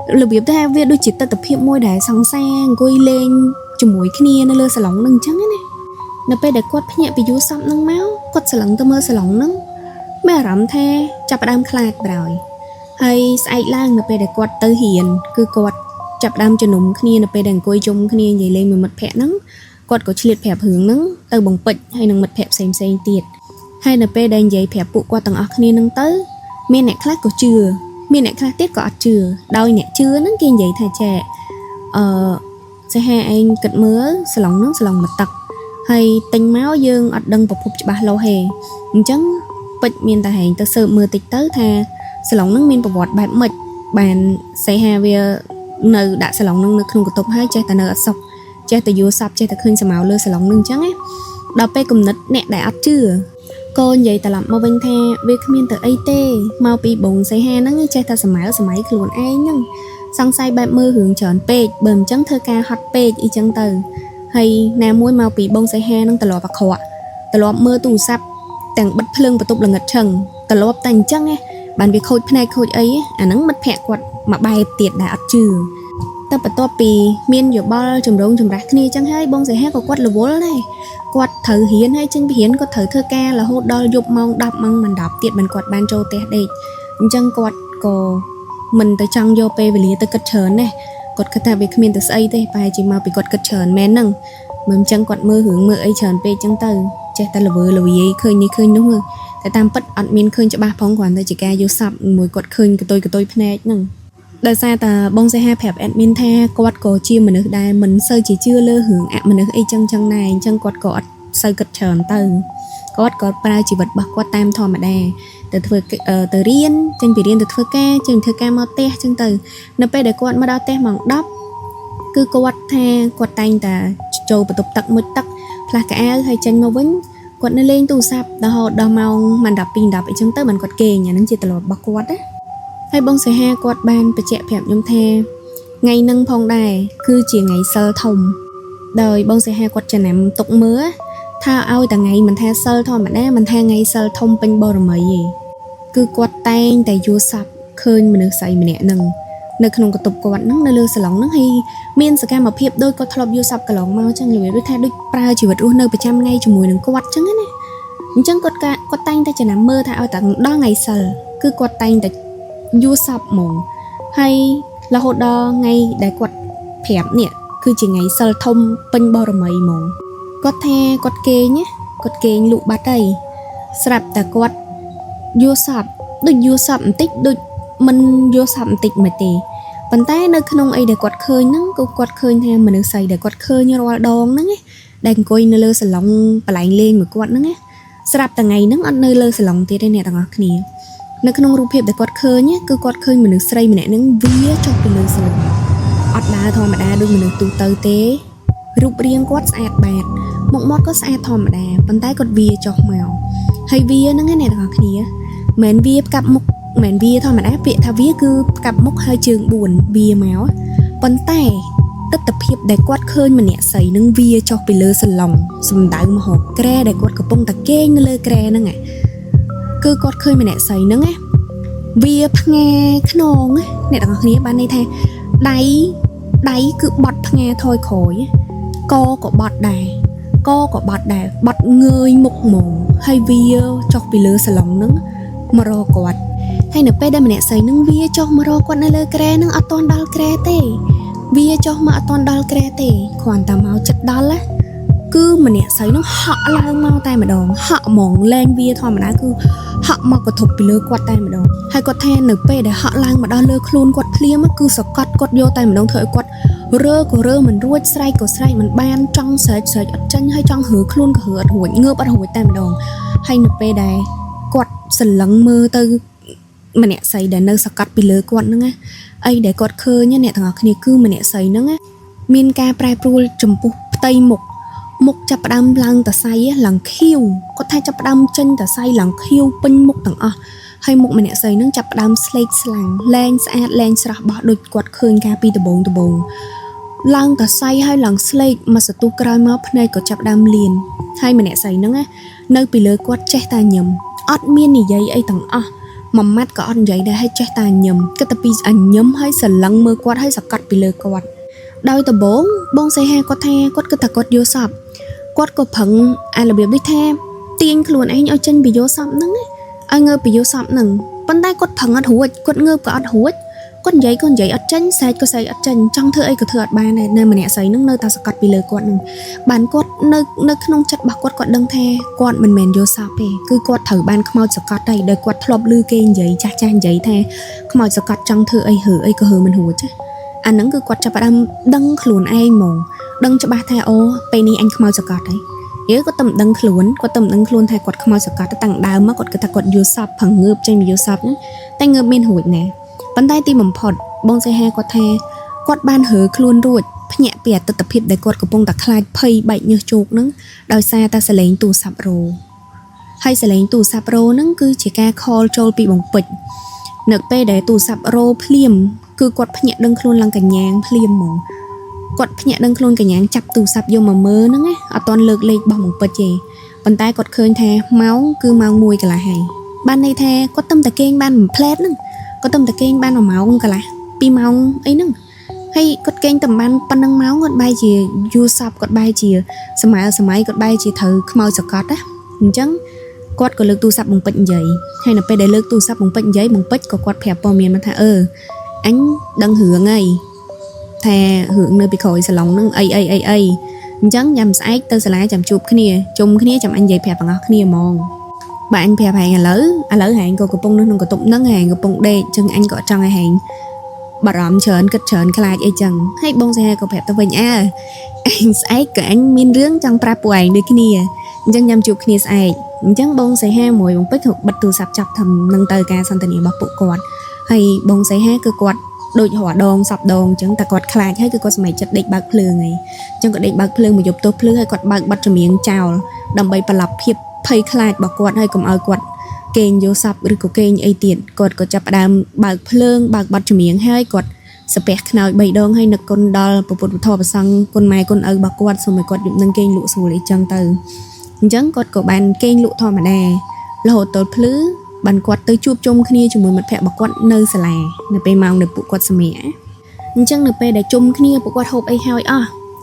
lơ biết theo việc đôi chỉ tập hiệp môi để sẵn sàng coi lên chùm mũi kia nó lơ sờ lỏng nâng trắng này nó pe để quát nhẹ bị vú sập nâng máu quát sờ lỏng tơ mơ sờ lỏng nâng mẹ rắm the chập đam khạc rồi hay sai lang nó pe để quát tới hiền cứ quát chập đam cho núng kia nó pe đằng coi chung kia dậy lên mình mật phẹ nâng quát có chìa phẹ hướng nâng từ bồng bịch hay nâng mật phẹ xem tiệt hay là pe đang dậy phẹp phụ qua tầng óc này nâng tới miền này khác có chưa miền này khác tiết có chưa đau nhẹ chưa nâng kia dậy thà trẻ sẽ hai anh cật mớ sờ lòng mặt tật hay tinh máu dương ở đằng bọc phục bà lâu hè chẳng bịch miền ta hành ta sợ mưa tịch tới thà sờ lòng nâng miền bọc vọt bạc mệt bàn sẽ hai về nơi đã sờ lòng nâng không có tục hai trẻ ta nợ sọc trẻ ta vô sập trẻ ta khơi sờ máu lơ sờ lòng nâng trắng ấy đào pe cùng nứt nẹt đại ắt chưa con vậy ta làm mau bên the việc miên từ it mau bị bùng say he nó như chơi ta sầm máy luôn ai nhung sang say bài mơ hưởng chọn page bờm trắng thơ ca hot page y trắng từ hay nam muối mau bị bông say he nó tờ lọ bạc khọ tờ lọ mơ tù sập tàng bật phượng và tục là ngật trần tờ lọ tàng trắng ấy bàn việc khôi này khôi ấy nắng mất phẹ quạt mà bài tiệt đã ắt trừ ta bật to pì miên vừa bao chùm rác ni chẳng hay bông say he có quạt là bố này quạt thử hiến hay chân hiến có thử thơ ca là hốt đo dục mong đọc mong mình đọc tiệt mình quạt ban châu tè đây chân quạt có mình tới trong vô pe về lý tới cất chớn này គាត់គិតថាវាគ្មានទៅស្អីទេប្រហែលជាមកពីគាត់គិតច្រើនមែនហ្នឹងមិនអញ្ចឹងគាត់មើលរឿងមើលអីច្រើនពេកអញ្ចឹងទៅចេះតែល្វើល្វាយឃើញនេះឃើញនោះតែតាមពិតអត់មានឃើញច្បាស់ផងគ្រាន់តែជាការយល់សប្តិមួយគាត់ឃើញកតុយភ្នែកហ្នឹងដោយសារតែបងសេហាប្រាប់ admin ថាគាត់ក៏ជាមនុស្សដែរមិនសូវជាជឿលើរឿងអមនុស្សអីចឹងដែរអញ្ចឹងគាត់ក៏អត់សូវគិតច្រើនទៅគាត់ក៏ប្រើជីវិតរបស់គាត់តាមធម្មតាទៅធ្វើទៅរៀនចេញពីរៀនទៅធ្វើការចេញធ្វើការមកផ្ទះចឹងទៅនៅពេលដែលគាត់មកដល់ផ្ទះម៉ោង10គឺគាត់ថាគាត់តែងតែចូលបន្ទប់ទឹកមុជទឹកផ្លាស់កៅអៅហើយចេញមកវិញគាត់នៅលេងទូរស័ព្ទរហូតដល់ម៉ោង12 10អីចឹងទៅបានគាត់គេងអាហ្នឹងជាទម្លាប់របស់គាត់ណាហើយបងសេហាគាត់បានបញ្ជាក់ប្រាប់ខ្ញុំថាថ្ងៃហ្នឹងផងដែរគឺជាថ្ងៃសិលធំដោយបងសេហាគាត់ចំណាំទុកមើលថាឲ្យតែថ្ងៃមិនថាសិលធម្មតាមិនថាថ្ងៃសិលធំពេញបរមីទេគឺគាត់តែងតែយល់សប្តិឃើញមនុស្សស្រីម្នាក់ហ្នឹងនៅក្នុងកតុបគាត់ហ្នឹងនៅលើសាឡុងហ្នឹងហើយមានសកម្មភាពដូចគាត់ធ្លាប់យល់សប្តិកន្លងមកចឹងនិយាយដូចថាដូចប្រើជីវិតរស់នៅប្រចាំថ្ងៃជាមួយនឹងគាត់ចឹងណាអញ្ចឹងគាត់តែងតែចំណាំមើលថាឲ្យតែដល់ថ្ងៃសិលគឺគាត់តែងតែយល់សប្តិហ្មងហើយរហូតដល់ថ្ងៃដែលគាត់ប្រាប់នេះគឺជាថ្ងៃសិលធំពេញបរមីហ្មងគាត់ថាគាត់គេងលក់បាត់ហើយស្រាប់តែគាត់យល់សប្តិដូចយល់សប្តិបន្តិចដូចមិនយល់សប្តិបន្តិចមកទេប៉ុន្តែនៅក្នុងអីដែលគាត់ឃើញហ្នឹងគឺគាត់ឃើញថាមនុស្សស្រីដែលគាត់ឃើញរាល់ដងហ្នឹងដែលអង្គុយនៅលើសាឡុងបលែងលេងមួយគាត់ហ្នឹងស្រាប់តែថ្ងៃហ្នឹងអត់នៅលើសាឡុងទៀតទេអ្នកទាំងអស់គ្នានៅក្នុងរូបភាពដែលគាត់ឃើញគឺគាត់ឃើញមនុស្សស្រីម្នាក់ហ្នឹងវាចុះពីលើសាឡុងអត់ដើរធម្មតាដូចមនុស្សទូទៅទេរូបរាងគាត់ស្អាតបាតមុខមាត់ក៏ស្អាតធម្មតាប៉ុន្តែគាត់វាចុះមកហើយវាហ្នឹងអ្នកទាំងអស់គ្នាមិនវាផ្កាប់មុខមិនវាធម្មតាពាក្យថាវាគឺផ្កាប់មុខហើយជើង4វាមកប៉ុន្តែទស្សនភាពដែលគាត់ឃើញម្នាក់ស្រីនឹងវាចុះពីលើសាឡុងសំដៅមហោក្រែដែលគាត់កំពុងតែគេងនៅលើក្រែហ្នឹងគឺគាត់ឃើញម្នាក់ស្រីហ្នឹងវាផ្ងាខ្នងអ្នកទាំងអស់គ្នាបានន័យថាដៃគឺបត់ផ្ងាថយក្រោយកក៏បត់ដែរបត់ងើយមុខហ្មងហើយវាចុះពីលើសាឡុងហ្នឹងមករកគាត់ហើយនៅពេលដែលម្នាក់ស្រីហ្នឹងវាចុះមករកគាត់នៅលើក្រែហ្នឹងអត់ទាន់ដល់ក្រែទេវាចុះមកអត់ទាន់ដល់ក្រែទេគ្រាន់តែមកចិត្តដល់ណាគឺម្នាក់ស្រីហ្នឹងហក់ឡើងមកតែម្ដងហក់ហ្មងលែងវាធម្មតាគឺហក់មកកធប់ពីលើគាត់តែម្ដងហើយគាត់ថានៅពេលដែលហក់ឡើងមកដល់លើខ្លួនគាត់ភ្លាមគឺសកត់គាត់យកតែម្ដងធ្វើឲ្យគាត់រើក៏រើមិនរួចស្រែកក៏ស្រែកមិនបានចង់ស្រែកអត់ចាញ់ហើយចង់រើខ្លួនក៏រើអត់រួចងើបអត់រួចតែម្ដងហើយនៅពេលដែលគាត់សន្លឹងមើលទៅម្នាក់ស្រីដែលនៅសកាត់ពីលើគាត់ហ្នឹងអីដែលគាត់ឃើញអ្នកទាំងអស់គ្នាគឺម្នាក់ស្រីហ្នឹងមានការប្រែប្រួលចំពោះផ្ទៃមុខចាប់ផ្ដើមឡើងតសៃឡើងខៀវគាត់ថាចាប់ផ្ដើមចេញតសៃឡើងខៀវពេញមុខទាំងអស់ហើយមុខម្នាក់ស្រីហ្នឹងចាប់ផ្ដើមស្លេកស្លាំងលែងស្អាតលែងស្រស់បោះដូចគាត់ឃើញការពីដំបងឡើងតសៃហើយឡើងស្លេកមកសន្ទុះក្រោយមកភ្នែកក៏ចាប់ផ្ដើមលៀនហើយម្នាក់ស្រីហ្នឹងនៅពីលើគាត់ចេះតែញឹមអត់មាននិយាយអីទាំងអស់មួយម៉ាត់ក៏អត់និយាយដែរហើយចេះតែញឹមគិតតែពីញឹមហើយសន្លឹងមើលគាត់ហើយសកាត់ពីលើគាត់ដោយដំបងសេហាគាត់ថាគាត់គិតថាគាត់យល់សប្តិគាត់ក៏ប្រឹងអារបៀបដូចថាទាញខ្លួនឯងឲ្យចេញពីយល់សប្តិហ្នឹងឲ្យងើបពីយល់សប្តិហ្នឹងប៉ុន្តែគាត់ប្រឹងអត់រួចគាត់ងើបក៏អត់រួចគាត់និយាយអត់ចេញស្រែកក៏ស្រែកអត់ចេញចង់ធ្វើអីក៏ធ្វើអត់បានដែរនៅម្នាក់ស្រីហ្នឹងនៅតែសកាត់ពីលើគាត់ហ្នឹងបានគាត់នៅក្នុងចិត្តរបស់គាត់ដឹងថាគាត់មិនមែនយល់សប្តិទេគឺគាត់ត្រូវបានខ្មោចសកាត់ហើយដោយគាត់ធ្លាប់ឮគេនិយាយចាស់និយាយថាខ្មោចសកាត់ចង់ធ្វើអីហើអីក៏ហើមិនរួចចាអាហ្នឹងគឺគាត់ចាប់ផ្ដើមដឹងខ្លួនឯងហ្មងដឹងច្បាស់ថាអូពេលនេះអញខ្មោចសកាត់ហើយគាត់តែមិនដឹងខ្លួនថាគាត់ខ្មោចសកាត់តាំងដើមមកគាត់គិតថាគាត់យល់សប្តិប្រឹងងើបចេញពីយល់សប្តិហ្នឹងតែងើបមានរួចណាប៉ុន្តែទីបំផុតបងសេហាគាត់ថាគាត់បានរើខ្លួនរួចភ្ញាក់ពីអតីតភាពដែលគាត់កំពុងតែខ្លាចភ័យបែកញើសជោកហ្នឹងដោយសារតែសលេងទូរស័ព្ទរោហើយសលេងទូរស័ព្ទរោហ្នឹងគឺជាការខលចូលពីបំពេចនៅពេលដែលទូរស័ព្ទរោភ្លាមគឺគាត់ភ្ញាក់ដឹងខ្លួនឡើងកញ្ញាងភ្លាមហ្មងគាត់ភ្ញាក់ដឹងខ្លួនកញ្ញាងចាប់ទូរស័ព្ទយកមកមើលហ្នឹងអត់ទាន់លើកលេខបោះបំពេចទេប៉ុន្តែគាត់ឃើញថាម៉ោងគឺម៉ោង 1 កន្លះហើយបានន័យថាគាត់ទៅតែគេងបានមួយផ្លែតហ្នឹងគាត់ទៅតែគេងបាន1 ម៉ោងកន្លះ2 ម៉ោងអីហ្នឹងហើយគាត់គេងតែបានប៉ុណ្ណឹងម៉ោងគាត់បែរជាយល់សប្តិគាត់បែរជាសម័យគាត់បែរជាត្រូវខ្មោចសកាត់ណាអញ្ចឹងគាត់ក៏លើកទូរស័ព្ទបងពេជ្រនិយាយហើយនៅពេលដែលលើកទូរស័ព្ទបងពេជ្រនិយាយបងពេជ្រក៏គាត់ប្រាប់ព័ត៌មានមកថាអញដឹងរឿងហើយ tha hưởng nơi bị khỏi sờ lòng nâng ai chẳng nhằm sai tơ sờ lá chậm chụp kia chung kia chậm anh dậy phèp bằng kia mòn bạn phèp hàng lỡ hàng cô bông nâng cô tụng nâng hàng cô bông đê chân anh gọi trong hàng bà rõm chởn cất chởn khai ai chẳng hay bông xe cô phèp tao về nhà anh sai cả anh miên rướng trong pra puang đi kia chẳng nhằm chụp kia sai chẳng bông xe ha mùi bông bích hụt bật từ sập chọc thầm nâng tờ ca xong tờ nỉ bọc bộ quạt hay bông xe ha cơ quạt đôi hỏa đòn sập đòn chẳng ta quạt khai hay cơ quạt mày chặt địch bạc phường này chẳng có địch bạc phường mà dục tốt phường hay quạt bạc bắt cho miệng chào đầm bay bà lập hiệp phây khai bạc quạt hay cầm ở quạt kênh vô sập rồi có kênh ai tiền quạt có chập đam bạc phường bạc bắt cho miệng hay quạt spec nào bay đòn hay nực con đo bộ thò vào sang con mày con ở bạc quạt xong rồi quạt dùng nâng kênh lụa sùi lấy chân từ chẳng quạt có bàn kênh lụa thò mà đè là hồ tốt phứ bàn quạt tới chụp chung kia cho mùi mặt phẹ bạc quạt nơi xà là nơi pe màu nơi bộ quạt xà mẻ chẳng nơi pe để chung kia bộ quạt hộp ai hoi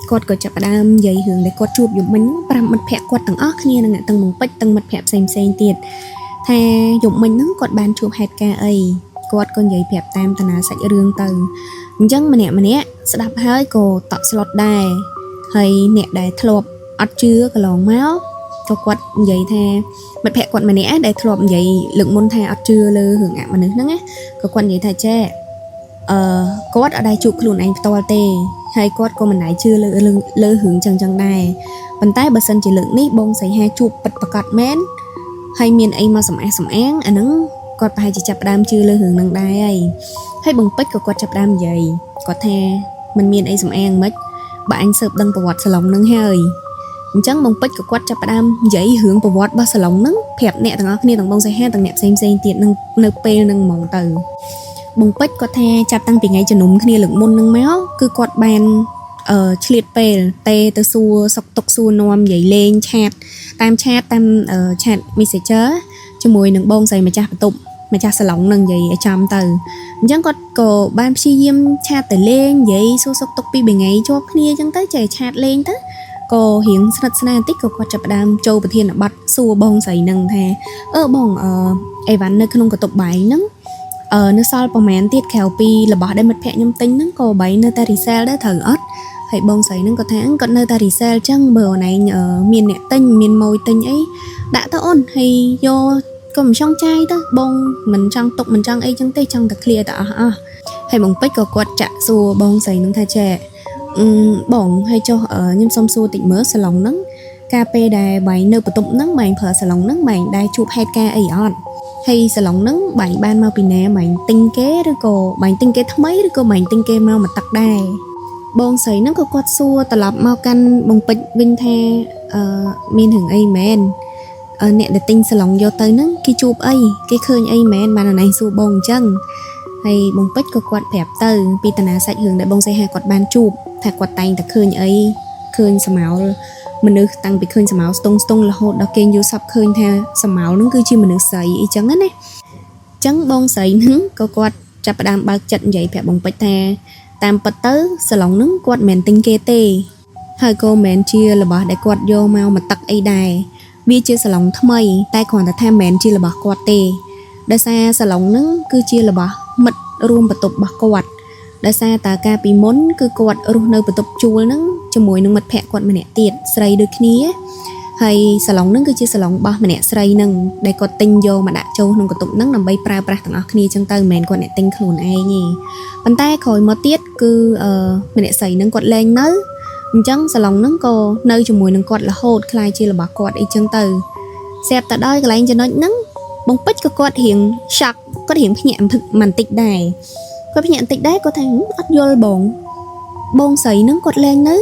quạt có chập đam dày hướng để quạt chụp dùng mình làm mặt phẹ quạt tầng kia là tầng mông bách tầng mặt phẹ xem tiệt thà dùng mình nó quạt bàn chụp hạt ca ấy quạt con dày phẹ tam tà ná sạch rương từ chẳng mà nè sẽ đạp hơi cổ tạo slot đài hay nè đài thọp ắt chưa cả lòng máu cho quạt vậy tha mặt phẹ quạt mà nè để thọp vậy lượng môn tha ắt chưa lơ hưởng ạ mà nước nắng á có quạt vậy tha che quạt ở đây chụp luôn anh to tê hay quạt có mình nãy chưa lơ hưởng chẳng đài bàn tay bờ sân chỉ lượng ní bông xảy hai chụp bật bạc mến hay miền ấy mà sầm án anh nắng quạt hai chỉ chập đam chưa lơ hưởng năng đài ấy hay bằng bách có quạt chập đam vậy có the mình miền ấy sầm án mất bạn sợp đăng vào quạt sờ lòng nắng hơi chẳng bông bách có quạt chập đam giấy hướng vào quạt ba sờ lòng nắng phẹp nè thằng kia thằng bông xảy hai thằng nẹp xem tiện nâng nâng pe nâng mỏng từ bông bách có the chập tăng tiền ngày cho núng kia lượng môn nâng máu cứ quạt bàn chliệt pe tê từ xua sọc tộc xua nom dậy lên chat tam chat messenger cho mùi nâng bông dày mà cha tụng mà cha sờ lòng nâng dậy ở trong từ chẳng có ban si diêm chat từ lên dậy xua sọc tộc pi bề ngày cho kia chẳng tới chạy chat lên tới có hiện sanh tích có quạt chập đam châu bờ thiên là bắt xua bông dày nâng the bông ai ván nơi không có tộc bài nâng nơi sau bông mèn tiết khéo pi là bỏ đây mật phẹ nhâm tính nâng có bấy nơi ta resell đấy thử ớt hay bông sấy nâng có tháng còn nơi ta resell chăng bờ này ở miền nẹt tinh miền môi tinh ấy đã ta ôn hay do cầm trong chai đó bông mình trong tục mình trong ấy trong tây trong ta clear ta hay bông bích có quạt chạ xua bông sấy nâng tha trẻ bông hay cho ở nhâm sông xua tịnh mớ sờ lòng nâng cà phê đài bảy nơi bờ tụng nâng bảy phở sờ lòng nâng bảy đài chụp hai ca ấy hay sờ lòng nâng bảy ban mau pin nè bảy tinh kế rồi cô bảy tinh kế thmấy rồi cô bảy tinh kế mau mà tặc đài bông sấy nâng có quạt xua tập lập mau căn bông bích vinh the miền hưởng ấy men nè để tinh sờ lòng vô tới nâng cái chụp ấy cái khơi ấy men mà này xua bông chân hay bông bích có quạt phẹp từ pi tana sạch hưởng để bông sấy hai quạt ban chụp thạch quạt tay ta khơi ấy khơi sầm áo mình được tăng bị khơi sầm áo stung là hột đó kênh vô sập khơi theo sầm áo nó cứ chi mình được sấy trắng á này trắng bông sấy nứng có quạt chập đam bao trận vậy phẹp bông bích the tam bật tớ sờ lòng nứng quạt mền tinh kê tê hai cô mền chia là bỏ để quạt vô mau mà tắc ấy đài vi chia sờ lòng thâm mây tay còn là tham mền chia là bỏ quạt tê đa xa sờ lòng nứng cứ chia là bỏ mật rùm bật tục bỏ quạt đa xa ta ca pi món cứ quạt rùm nơi bật tục chua nứng cho mùi nứng mật phẹ quạt mà nè tiệt sấy được kia hay sờ lòng nứng cứ chia sờ lòng bỏ mà nè sấy nứng để quạt tinh vô mà đã châu nung có tục nứng nằm bay pra thằng óc kia trong tay mền quạt nè tinh khổn ai nhỉ bàn tay khỏi mất tiết cứ mình lại sấy nâng quạt lên nớ chẳng sờ lòng nâng cô nơi cho mùi nâng quạt là hột khai chia là bà quạt đi chân từ xẹp tại đây cái lại cho nó nâng bông bích có quạt hiện sặc có hiện nhẹ thực màn tịch đài có nhẹ tịch đài có thể ắt vô bông sấy nâng quạt lên nớ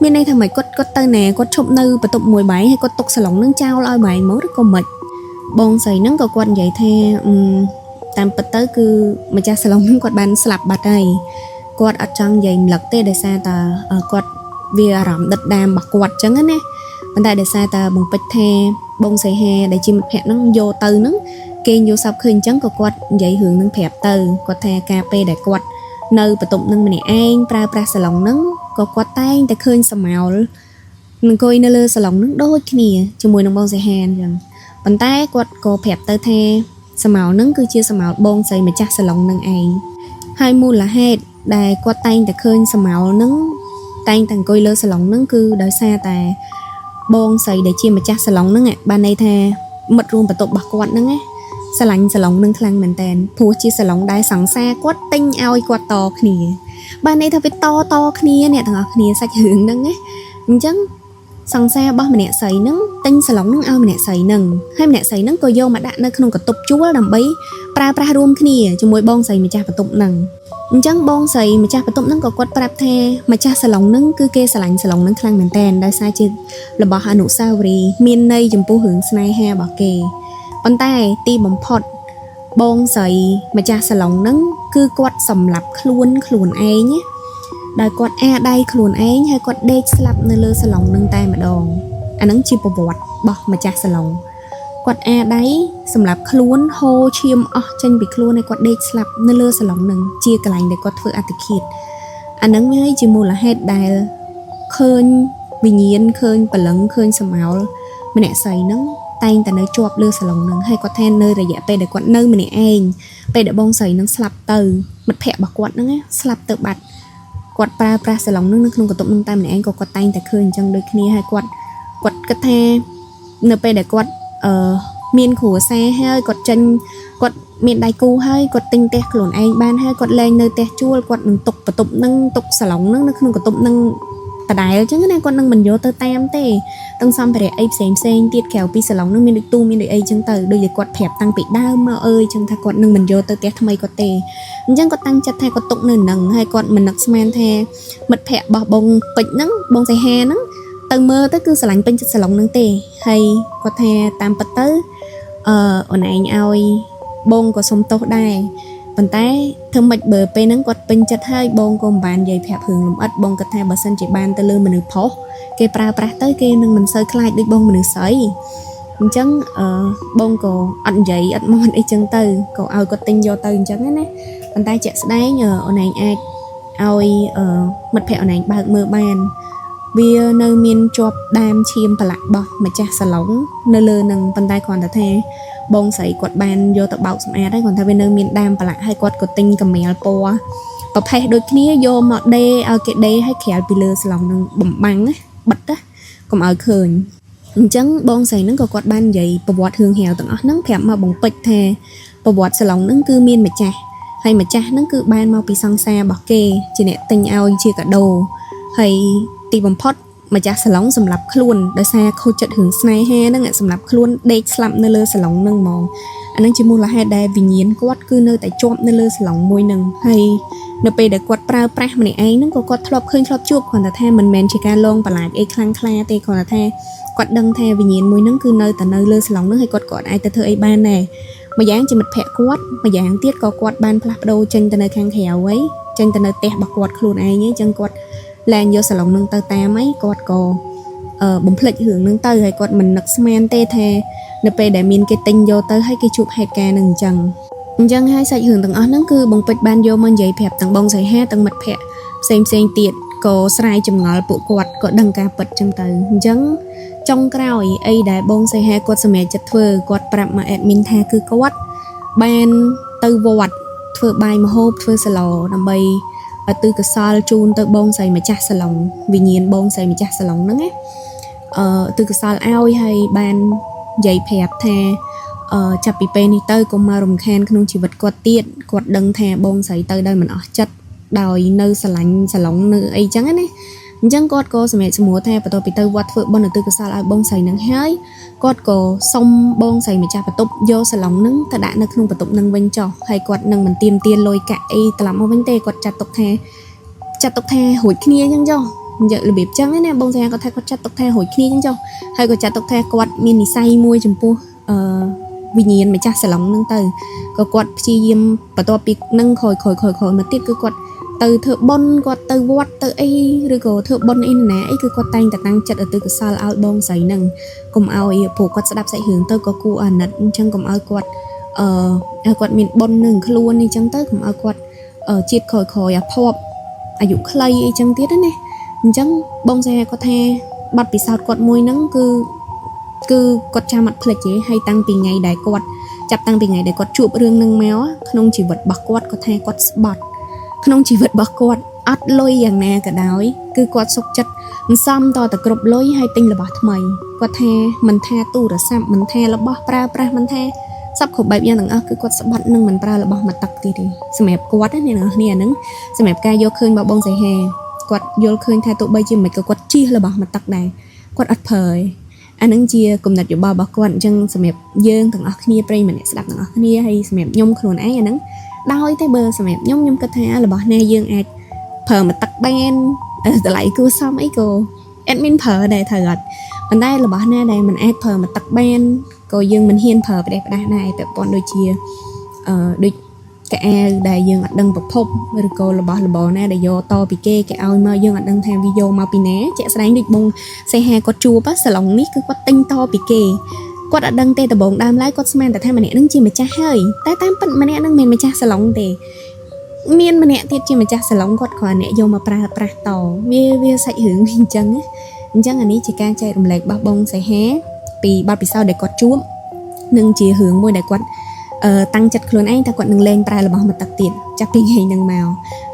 bên đây thằng mày quạt tay nè quạt trộm nư và tục mùi bái hay quạt tục sờ lòng nâng trao loi bài mới rất con mệt bông sấy nâng có quạt vậy the tam bật tới cứ mà cha sờ lòng nâng quạt bàn slap bạt đây quạt ở trong giày lật tê để xa ta quạt vì rắm đất đam bạc quạt trắng á nè bên đây để xa ta bông bịch the bông sấy he để chim hẹn nó vô từ nó kênh vô sập khơi trắng có quạt giày hưởng nâng phẹp từ quạt the cà phê để quạt nơi bật tụng nâng mình anh pra sờ lòng nâng có quạt tay để khơi sờ màu mình coi nơi lơ sờ lòng nâng đôi cái nè cho mùi nâng bông sấy he rằng bên tay quạt có phẹp tới the sờ màu nâng cứ chia sờ màu bông sấy mà chắc sờ lòng nâng anh hai mu là hết ដែលគាត់តែងតែឃើញសមោលហ្នឹងតែងតែអង្គុយលើសាឡុងហ្នឹងគឺដោយសារតែបងស្រីដែលជាម្ចាស់សាឡុងហ្នឹងបានន័យថាមិត្តរួមបន្ទប់របស់គាត់ហ្នឹងស្រឡាញ់សាឡុងហ្នឹងខ្លាំងមែនតើព្រោះជាសាឡុងដែលសង្សារគាត់ទិញឲ្យគាត់តគ្នាបានន័យថាវាតគ្នាអ្នកទាំងអស់គ្នាសាច់រឿងហ្នឹងអញ្ចឹងសង្សាររបស់ម្នាក់ស្រីហ្នឹងទិញសាឡុងហ្នឹងឲ្យម្នាក់ស្រីហ្នឹងហើយម្នាក់ស្រីហ្នឹងក៏យកមកដាក់នៅក្នុងកន្ទប់ជួលដើម្បីប្រើប្រាស់រួមគ្នាជាមួយបងស្រីម្ចាស់បន្ទប់ហ្នឹងអញ្ចឹងបងស្រីម្ចាស់បន្ទប់ហ្នឹងក៏គាត់ប្រាប់ថាម្ចាស់សាឡុងហ្នឹងគឺគេស្រឡាញ់សាឡុងហ្នឹងខ្លាំងមែនតើដោយសារជារបស់អនុស្សាវរីយ៍មានន័យចំពោះរឿងស្នេហារបស់គេប៉ុន្តែទីបំផុតបងស្រីម្ចាស់សាឡុងហ្នឹងគឺគាត់សម្លាប់ខ្លួនឯងដោយគាត់ដៃខ្លួនឯងហើយគាត់ដេកស្លាប់នៅលើសាឡុងហ្នឹងតែម្ដងអាហ្នឹងជាប្រវត្តិរបស់ម្ចាស់សាឡុងគាត់ដៃសម្រាប់ខ្លួនហូរឈាមអស់ចេញពីខ្លួនហើយគាត់ដេកស្លាប់នៅលើសាឡុងហ្នឹងជាកន្លែងដែលគាត់ធ្វើអត្តឃាតអាហ្នឹងវាជាមូលហេតុដែលឃើញវិញ្ញាណឃើញព្រលឹងឃើញសមោលម្នាក់ស្រីហ្នឹងតែងតែនៅជាប់លើសាឡុងហ្នឹងហើយគាត់ថានៅរយៈពេលដែលគាត់នៅម្នាក់ឯងពេលដែលបងស្រីហ្នឹងស្លាប់ទៅមិត្តភ័ក្តិរបស់គាត់ហ្នឹងស្លាប់ទៅបាត់គាត់ប្រើប្រាស់សាឡុងហ្នឹងនៅក្នុងកន្ទប់ហ្នឹងតែម្នាក់ឯងក៏គាត់តែងតែឃើញអញ្ចឹងដូចគ្នាហើយគាត់គិតថានៅពេលដែលគាត់មានគ្រួសារហើយគាត់ចេញគាត់មានដៃគូហើយគាត់ទិញផ្ទះខ្លួនឯងបានហើយគាត់លែងនៅផ្ទះជួលគាត់នឹងទុកបន្ទប់ហ្នឹងទុកសាឡុងហ្នឹងនៅក្នុងកន្ទប់ហ្នឹងដដែលអញ្ចឹងណាគាត់នឹងមិនយកទៅតាមទេទាំងសម្ភារៈអីផ្សេងទៀតក្រៅពីសាឡុងហ្នឹងមានដូចទូមានដូចអីអញ្ចឹងទៅដូចតែគាត់ប្រាប់តាំងពីដើមមកអើយអញ្ចឹងថាគាត់នឹងមិនយកទៅផ្ទះថ្មីគាត់ទេអញ្ចឹងគាត់តាំងចិត្តថាគាត់ទុកនៅហ្នឹងហើយគាត់មិននឹកស្មានថាមិត្តភ័ក្តិរបស់បងពេជ្រហ្នឹងបងសៃហាហ្នឹងទៅមើលទៅគឺស្រឡាញ់ពេញចិត្តសាឡុងហ្នឹងទេហើយគាត់ថាតាមពិតទៅអូនឯងឲ្យបងក៏សុំទោសដែរប៉ុន្តែធ្វើម៉េចបើពេលហ្នឹងគាត់ពេញចិត្តហើយបងក៏មិនបាននិយាយប្រាប់រឿងលម្អិតបងគិតថាបើសិនជាបានទៅលើមនុស្សប្រុសគេប្រើប្រាស់ទៅគេនឹងមិនសូវខ្លាចដូចបងមនុស្សស្រីអញ្ចឹងបងក៏អត់និយាយអត់មកអីចឹងទៅក៏ឲ្យគាត់ទិញយកទៅអញ្ចឹងណាប៉ុន្តែជាក់ស្ដែងអូនឯងអាចឲ្យមិត្តភ័ក្តិអូនឯងបើកមើលបានវានៅមានជាប់ដាមឈាមប្រឡាក់របស់ម្ចាស់សាឡុងនៅលើនឹងប៉ុន្តែគ្រាន់តែថាបងស្រីគាត់បានយកទៅបោកសម្អាតហើយគាត់ថាវានៅមានដាមប្រឡាក់ហើយគាត់ក៏ទិញកាមែលពណ៌ប្រភេទដូចគ្នាយកមកដេរឲ្យគេដេរឲ្យក្រៅពីលើសាឡុងនឹងបំបាំងបិទកុំឲ្យឃើញអញ្ចឹងបងស្រីហ្នឹងក៏គាត់បាននិយាយប្រវត្តិរឿងរាវទាំងអស់ហ្នឹងប្រាប់មកបងពេជ្រថាប្រវត្តិសាឡុងហ្នឹងគឺមានម្ចាស់ហើយម្ចាស់ហ្នឹងគឺបានមកពីសង្សាររបស់គេជាអ្នកទិញឲ្យជាកាដូហើយទីបំផុតម្ចាស់សាឡុងសម្រាប់ខ្លួនដោយសារខូចចិត្តរឿងស្នេហាហ្នឹងសម្រាប់ខ្លួនដេកស្លាប់នៅលើសាឡុងហ្នឹងហ្មងអាហ្នឹងជាមូលហេតុដែលវិញ្ញាណគាត់គឺនៅតែជាប់នៅលើសាឡុងមួយហ្នឹងហើយនៅពេលដែលគាត់ប្រើប្រាស់ម្នាក់ឯងហ្នឹងក៏គាត់ធ្លាប់ឃើញធ្លាប់ជួបគ្រាន់តែថាមិនមែនជាការលងបន្លាចអីខ្លាំងក្លាទេគ្រាន់តែថាគាត់ដឹងថាវិញ្ញាណមួយហ្នឹងគឺនៅតែនៅលើសាឡុងហ្នឹងហើយគាត់ក៏អាចទៅធ្វើអីបានដែរម្យ៉ាងជាមិត្តភក្តិគាត់ម្យ៉ាងទៀតក៏គាត់បានផ្លាស់ប្ដូរចេញទៅនៅខាងក្រៅហើយចេញទៅនៅផ្ទះរបស់គាត់ខ្លួនឯងអញ្ចឹងគាត់លែងយកសាឡុងនឹងទៅតាមអីគាត់ក៏បំភ្លេចរឿងនឹងទៅហើយគាត់មិននឹកស្មានទេថានៅពេលដែលមានគេទិញយកទៅហើយគេជួបហេតុការណ៍នឹងអញ្ចឹងហើយសាច់រឿងទាំងអស់ហ្នឹងគឺបងពេជ្របានយកមកនិយាយប្រាប់ទាំងបងសៃហាទាំងមិត្តភ័ក្តិផ្សេងទៀតក៏ស្រាយចម្ងល់ពួកគាត់ក៏ដឹងការពិតចឹងទៅអញ្ចឹងចុងក្រោយអីដែលបងសៃហាគាត់សម្រេចចិត្តធ្វើគាត់ប្រាប់មក admin ថាគឺគាត់បានទៅវត្តធ្វើបាយម្ហូបធ្វើសាឡូដើម្បីទិកសលជូនទៅបងស្រីម្ចាស់សាឡុងវិញ្ញាណបងស្រីម្ចាស់សាឡុងហ្នឹងណាទិកសលឲ្យហើយបាននិយាយប្រាប់ថាចាប់ពីពេលនេះទៅកុំមករំខានក្នុងជីវិតគាត់ទៀតគាត់ដឹងថាបងស្រីទៅដោយមិនអស់ចិត្តដោយនៅស្រឡាញ់សាឡុងនៅអីចឹងណាអញ្ចឹងគាត់ក៏សម្រេចសម្រួលថាបន្ទាប់ពីទៅវត្តធ្វើបុណ្យទិកសលឲ្យបងស្រីនឹងហើយគាត់ក៏សុំបងស្រីម្ចាស់បន្ទប់យកសាឡុងហ្នឹងទៅដាក់នៅក្នុងបន្ទប់ហ្នឹងវិញចុះហើយគាត់នឹងមិនទៀមទាលុយកាក់អីត្រឡប់មកវិញទេគាត់ចាត់ទុកថារួចគ្នាអញ្ចឹងចុះនិយាយរបៀបចឹងណាបងស្រីគាត់ថាគាត់ចាត់ទុកថារួចគ្នាអញ្ចឹងចុះហើយគាត់ចាត់ទុកថាគាត់មាននិស្ស័យមួយចំពោះវិញ្ញាណម្ចាស់សាឡុងហ្នឹងទៅក៏គាត់ព្យាយាមបន្ទាប់ពីនឹងក្រោយមកទៀតគឺគាត់ទៅធ្វើបុណ្យគាត់ទៅវត្តទៅអីឬក៏ធ្វើបុណ្យអីណាអីគឺគាត់តែងតែតាំងចិត្តឧទ្ទិសកុសលឲ្យបងស្រីហ្នឹងកុំឲ្យព្រោះគាត់ស្ដាប់សាច់រឿងទៅក៏គួរអាណិតអញ្ចឹងកុំឲ្យគាត់គាត់មានបុណ្យនឹងខ្លួនអីចឹងទៅកុំឲ្យគាត់ជាតិក្រោយអាភ័ព្វអាយុខ្លីអីចឹងទៀតណាអញ្ចឹងបងស្រីគាត់ថាបទពិសោធន៍គាត់មួយហ្នឹងគឺគាត់ចាំអត់ភ្លេចទេហើយតាំងពីថ្ងៃដែលគាត់ជួបរឿងហ្នឹងមកក្នុងជីវិតរបស់គាត់គាត់ថាគាត់ស្បត់ ក្នុងជីវិតរបស់គាត់អត់លុយយ៉ាងណាក៏ដោយគឺគាត់សុខចិត្តសំតតែគ្រប់លុយហើយទិញរបស់ថ្មីគាត់ថាមិនថាទូរស័ព្ទមិនថារបស់ប្រើប្រាស់មិនថាសពគ្រប់បែបយ៉ាងទាំងអស់គឺគាត់ស្បត់នឹងមិនប្រើរបស់មកទឹកទៀតទេសម្រាប់គាត់ណាអ្នកនរគ្នាហ្នឹងសម្រាប់ការយកឃើញរបស់បងសៃហាគាត់យល់ឃើញថាទោះបីជាមិនក៏គាត់ជិះរបស់មកទឹកដែរគាត់អត់ប្រើទេអានឹងជាគំនិតយោបល់របស់គាត់អញ្ចឹងសម្រាប់យើងទាំងអស់គ្នាប្រិយមិត្តអ្នកស្ដាប់ទាំងអស់គ្នាហើយសម្រាប់ខ្ញុំខ្លួនឯងអាហ្នឹងដោយតែបើសម្រាប់ខ្ញុំគិតថារបស់ណាយើងអាចប្រើមកទឹកបានតម្លៃគួរសមអីក៏អេដមីនប្រើដែរត្រូវអត់ប៉ុន្តែរបស់ណាដែលមិនអាចប្រើមកទឹកបានក៏យើងមិនហ៊ានប្រើប្រទេសផ្ដាស់ដែរពាក់ព័ន្ធដូចជាដូចកៅអៅដែលយើងអត់ដឹងប្រភពឬក៏របស់របរណាដែលយកតពីគេឲ្យមកយើងអត់ដឹងថាវាយកមកពីណាជាក់ស្ដែងដូចបងសេហាគាត់ជួបសាឡុងនេះគឺគាត់ទិញតពីគេគាត់អត់ដឹងទេដំបូងដើមឡើយគាត់ស្មានតែថាម្នាក់នឹងជាម្ចាស់ហើយតែតាមពិតម្នាក់នឹងមិនមែនម្ចាស់សាឡុងទេមានម្នាក់ទៀតជាម្ចាស់សាឡុងគាត់គ្រាន់អ្នកយកមកប្រើប្រាស់តវាសាច់រឿងអញ្ចឹងអានេះជាការចែករំលែករបស់បងសេហាពីបទពិសោធន៍ដែលគាត់ជួបនឹងជារឿងមួយដែលគាត់តាំងចិត្តខ្លួនឯងតែគាត់នឹងលែងប្រើរបស់មកទឹកទៀតចាប់ពីថ្ងៃហ្នឹងមក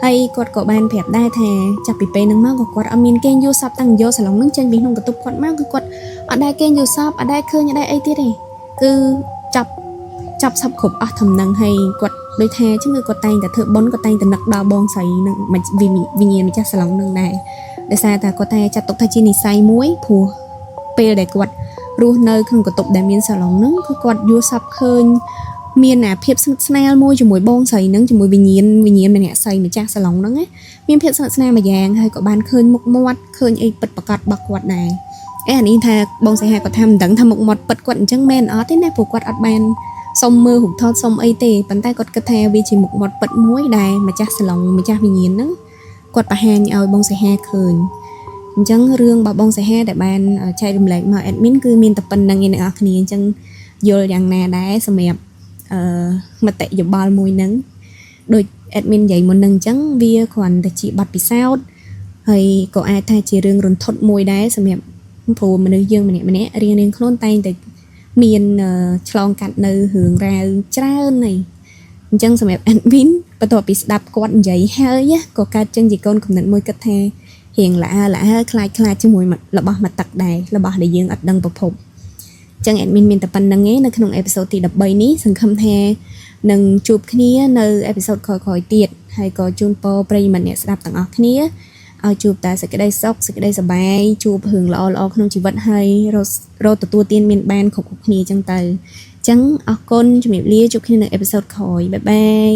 ហើយគាត់ក៏បានប្រាប់ដែរថាចាប់ពីពេលហ្នឹងមកក៏គាត់អត់មានគេងយល់សពតាំងយកសាឡុងហ្នឹងចេញពីក្នុងកន្ទប់គាត់មកគឺគាត់អត់ដែរគេងយល់សពអត់ដែរឃើញអត់ដែរអីទៀតទេគឺចាប់សពគ្រប់អស់ធំនឹងហើយគាត់ដូចថាចឹងគឺគាត់តែងតែធ្វើបុណ្យគាត់តែងតែនឹកដល់បងស្រីនឹងវិញ្ញាណម្ចាស់សាឡុងនឹងដែរដោយសារតែគាត់តែចាត់ទុកថាជានិស្ស័យមួយព្រោះពេលដែលគាត់រស់នៅក្នុងកន្ទប់ដែលមានសាឡុងហ្នឹងគឺគាត់យល់សពឃើញមានអាភាពស្និទ្ធស្នាលមួយជាមួយបងស្រីហ្នឹងជាមួយវិញ្ញាណម្នាក់ស្រីម្ចាស់សាឡុងហ្នឹងមានភាពស្និទ្ធស្នាលមួយយ៉ាងហើយក៏បានឃើញមុខមាត់ឃើញអីពិតប្រាកដរបស់គាត់ដែរអានេះថាបងសៃហាគាត់ថាមិនដឹងថាមុខមាត់ពិតគាត់អញ្ចឹងមែនអត់ទេណាព្រោះគាត់អត់បានសុំមើលរូបថតសុំអីទេប៉ុន្តែគាត់គិតថាវាជាមុខមាត់ពិតមួយដែលម្ចាស់សាឡុងម្ចាស់វិញ្ញាណហ្នឹងគាត់បង្ហាញឲ្យបងសៃហាឃើញអញ្ចឹងរឿងរបស់បងសៃហាដែលបានចែករំលែកមក admin គឺមានតែប៉ុណ្្នឹងឯអ្នកនរគ្នាអញ្ចឹងយល់យ៉ាងណាដែរសម្រាប់មតិយោបល់មួយហ្នឹងដូច admin និយាយមុនហ្នឹងអញ្ចឹងវាគ្រាន់តែជាបទពិសោធន៍ហើយក៏អាចថាជារឿងរន្ធត់មួយដែរសម្រាប់ព្រោះមនុស្សយើងម្នាក់រៀងខ្លួនតែងតែមានឆ្លងកាត់នៅរឿងរ៉ាវច្រើនហើយអញ្ចឹងសម្រាប់ admin បន្ទាប់ពីស្ដាប់គាត់និយាយហើយក៏កើតចេញជាកូនកំណត់មួយគិតថារៀងល្អខ្លាចជាមួយរបស់មកទឹកដែររបស់ដែលយើងអត់ដឹងប្រភពចឹង admin មានតែប៉ុណ្្នឹងឯងនៅក្នុងអេពីសូតទី13នេះសង្ឃឹមថានឹងជួបគ្នានៅអេពីសូតក្រោយៗទៀតហើយក៏ជូនពរប្រិយមិត្តអ្នកស្ដាប់ទាំងអស់គ្នាឲ្យជួបតែសេចក្តីសុខសេចក្តីសប្បាយជួបរឿងល្អៗក្នុងជីវិតហើយរកទទួលទានមានបានគ្រប់គ្នាចឹងទៅអញ្ចឹងអរគុណជំរាបលាជួបគ្នានៅអេពីសូតក្រោយបាយបាយ